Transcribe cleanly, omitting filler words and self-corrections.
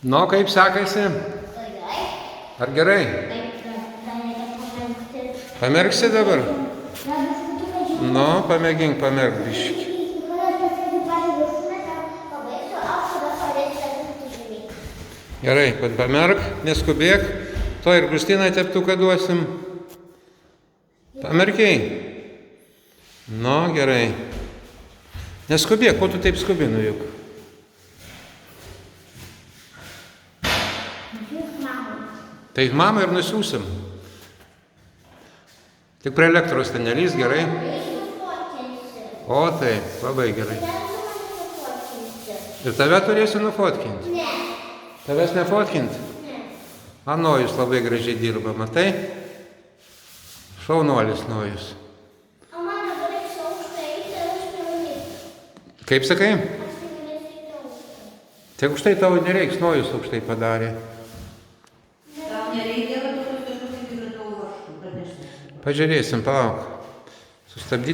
Nu, kaip sekasi? Ar gerai? Pamerksi dabar? Nu, pamėgink pamerkt biškį. Gerai, pamerk, neskubėk. To ir Kristinai teptuką duosim. Pamerkiai? Nu, gerai. Neskubėk, ko tu taip skubinu juk? Tai mamą ir nusiūsim. Tik prie elektros ten nelys, gerai? O taip, labai gerai. Ir tave turėsiu nufotkinti? Ne. Tavęs nefotkinti? Ne. Nojus labai gražiai dirba, matai? Šaunuolis Nojus. O man nereiks aukštai, tai aš nevalysiu. Kaip sakai? Aš negalėsiu aukštai. Tai aukštai tavo nereiks, Nojus aukštai padarė. Tau nereikia, kad tu kažkaip yra tavo varštų pranešti. Pažiūrėsim, palauk. Sustabdyti.